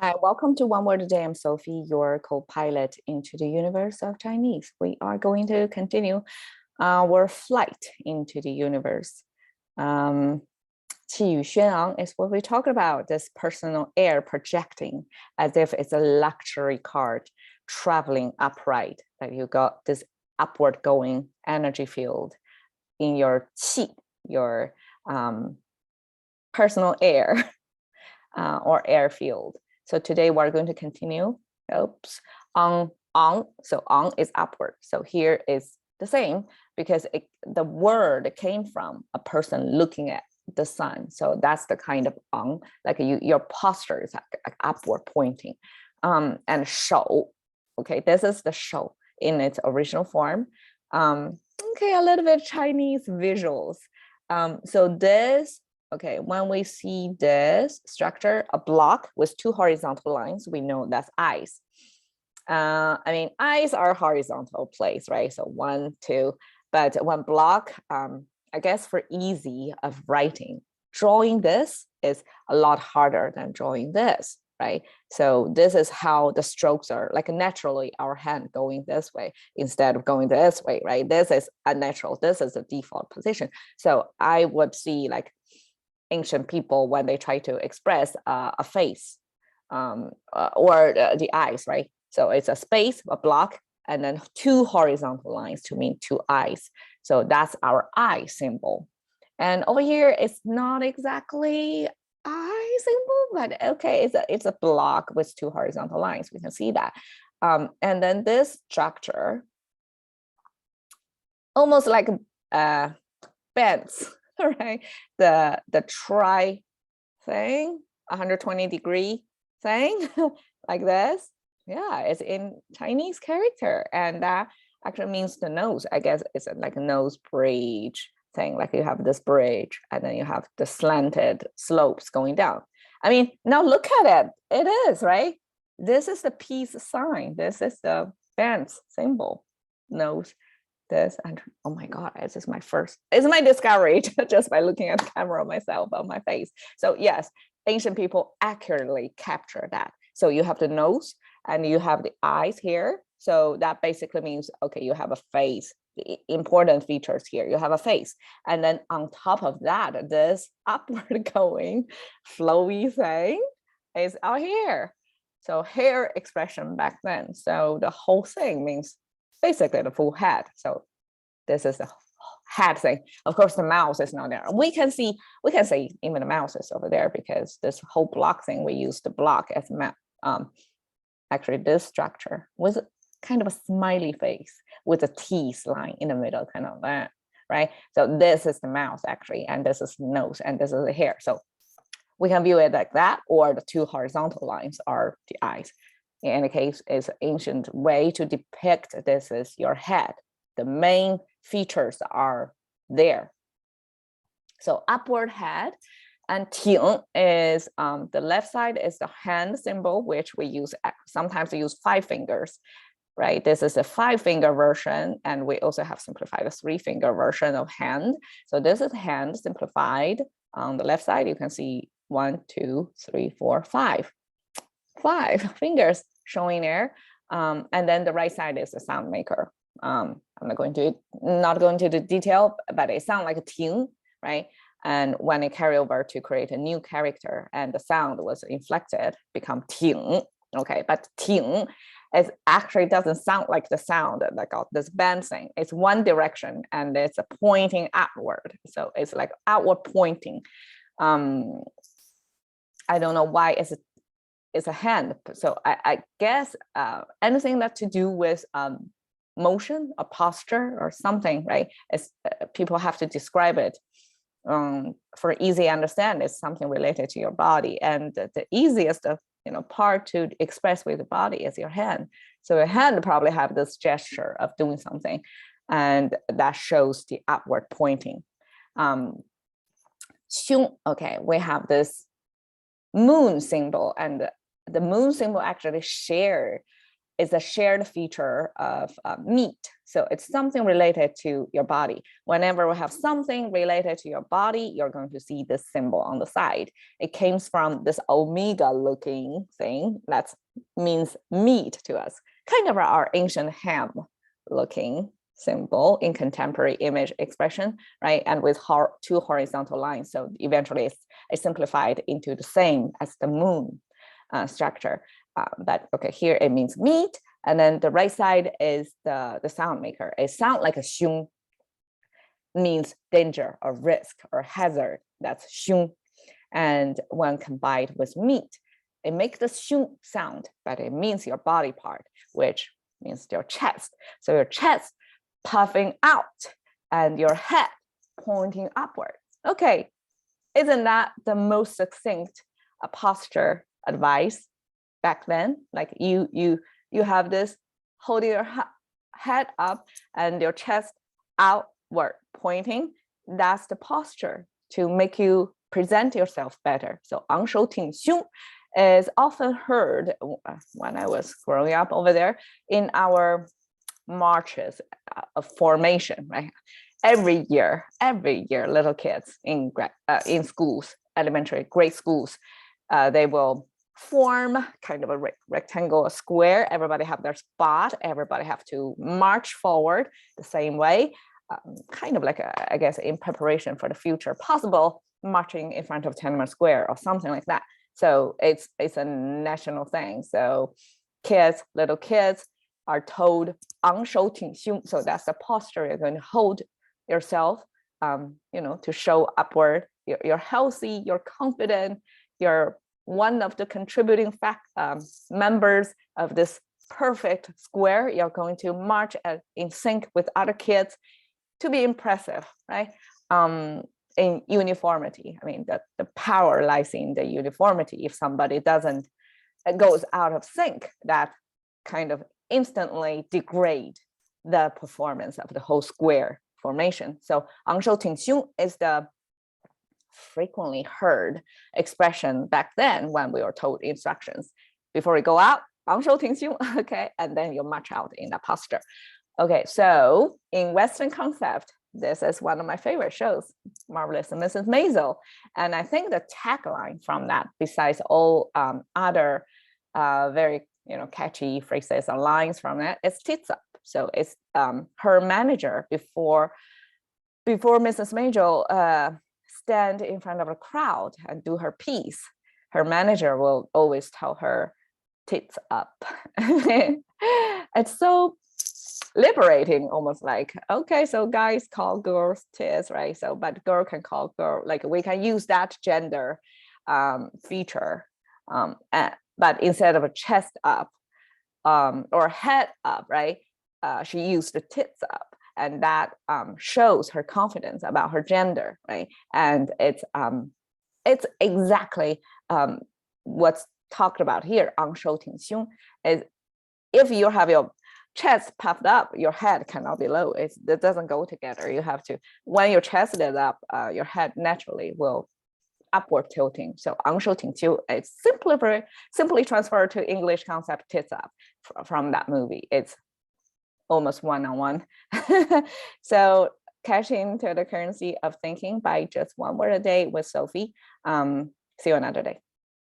Hi, welcome to One Word a Day. I'm Sophie, your co-pilot into the universe of Chinese. We are going to continue our flight into the universe. 气宇轩昂 is what we talk about, this personal air projecting as if it's a luxury cart traveling upright, that you got this upward going energy field in your qi, your personal air or air field. So today we're going to continue. Oops, on. So on is upward. So here is the same because the word came from a person looking at the sun. So that's the kind of on, like your posture is like upward pointing. And shou. Okay, this is the shou in its original form. Okay, a little bit Chinese visuals. So this. Okay, when we see this structure, a block with two horizontal lines, we know that's eyes. I mean, eyes are horizontal place, right? So 1, 2, but one block, I guess for easy of writing, drawing this is a lot harder than drawing this, right? So this is how the strokes are, like naturally our hand going this way instead of going this way, right? This is unnatural. This is the default position. So I would see like ancient people when they try to express a face or the eyes, right? So it's a space, a block, and then two horizontal lines to mean two eyes. So that's our eye symbol. And over here, it's not exactly eye symbol, but okay, it's a block with two horizontal lines. We can see that. And then this structure, almost like bends. Right, the tri thing, 120-degree thing, like this. Yeah, it's in Chinese character, and that actually means the nose. I guess it's like a nose bridge thing. Like you have this bridge, and then you have the slanted slopes going down. I mean, now look at it. It is right. This is the peace sign. This is the dance symbol. Nose. This and oh my god, it's my discovery just by looking at the camera myself on my face. So yes, ancient people accurately capture that. So you have the nose and you have the eyes here. So that basically means, okay, you have a face. The important features here, you have a face, and then on top of that, this upward going flowy thing is out here. So hair expression back then. So the whole thing means basically the full head. So this is the head thing. Of course, the mouth is not there. We can see even the mouth is over there because this whole block thing, we use the block as mouth. Actually, this structure was kind of a smiley face with a teeth line in the middle, kind of that, right? So this is the mouth actually, and this is the nose, and this is the hair. So we can view it like that, or the two horizontal lines are the eyes. In any case, it's an ancient way to depict this is your head. The main features are there. So upward head, and ting is the left side is the hand symbol, which we use sometimes we use 5 fingers, right? This is a 5-finger version, and we also have simplified a 3-finger version of hand. So this is hand simplified. On the left side, you can see 1, 2, 3, 4, 5. 5 fingers showing there. And then the right side is the sound maker. I'm not going to the detail, but it sounds like a ting, right? And when it carry over to create a new character and the sound was inflected, become ting. Okay, but ting it actually doesn't sound like the sound like this band thing. It's one direction and it's a pointing outward. So it's like outward pointing. I don't know why it's a hand. So I guess anything that to do with motion, a posture or something, right? It's, people have to describe it for easy understand. It's something related to your body, and the easiest part to express with the body is your hand. So your hand probably have this gesture of doing something, and that shows the outward pointing. Okay, we have this moon symbol, and the moon symbol actually share is a shared feature of meat. So it's something related to your body. Whenever we have something related to your body, you're going to see this symbol on the side. It came from this omega looking thing that means meat to us, kind of our ancient ham looking symbol in contemporary image expression, right? And with two horizontal lines. So eventually it's simplified into the same as the moon structure. But okay, here it means meat. And then the right side is the sound maker. A sound like a xiong means danger or risk or hazard. That's xiong. And when combined with meat, it makes the xiong sound, but it means your body part, which means your chest. So your chest puffing out and your head pointing upward. Okay, isn't that the most succinct posture advice back then? Like you have this holding your head up and your chest outward pointing. That's the posture to make you present yourself better. So 昂首挺胸 is often heard when I was growing up over there in our marches of formation, right? Every year, little kids in schools, elementary, grade schools, they will form kind of a rectangle, a square. Everybody have their spot. Everybody have to march forward the same way, kind of like I guess in preparation for the future possible marching in front of Tiananmen Square or something like that. So it's a national thing. So little kids are told 昂首挺胸. So that's the posture you're going to hold yourself, to show upward. You're healthy, you're confident, you're one of the contributing members of this perfect square. You're going to march in sync with other kids to be impressive, right? In uniformity. I mean, the power lies in the uniformity. If somebody goes out of sync, that kind of instantly degrade the performance of the whole square formation. So 昂首挺胸 is the frequently heard expression back then when we were told instructions. Before we go out, 昂首挺胸, okay, and then you march out in that posture. Okay, so in Western concept, this is one of my favorite shows, Marvelous Mrs. Maisel. And I think the tagline from that, besides all other very catchy phrases or lines from it, is Tits up. So it's her manager before Mrs. Maisel stand in front of a crowd and do her piece. Her manager will always tell her, tits up. It's so liberating, almost like, okay, so guys call girls tits, right? So but girl can call girl, like we can use that gender feature, but instead of a chest up or head up, right, she used the tits up, and that shows her confidence about her gender, right? And it's exactly what's talked about here. 昂首挺胸 is if you have your chest puffed up, your head cannot be low. It doesn't go together. You have to, when your chest is up, your head naturally will upward tilting. So 昂首挺胸 is simply transferred to English concept tits up from that movie. It's almost one-on-one. So cash into the currency of thinking by just one word a day with Sophie. See you another day.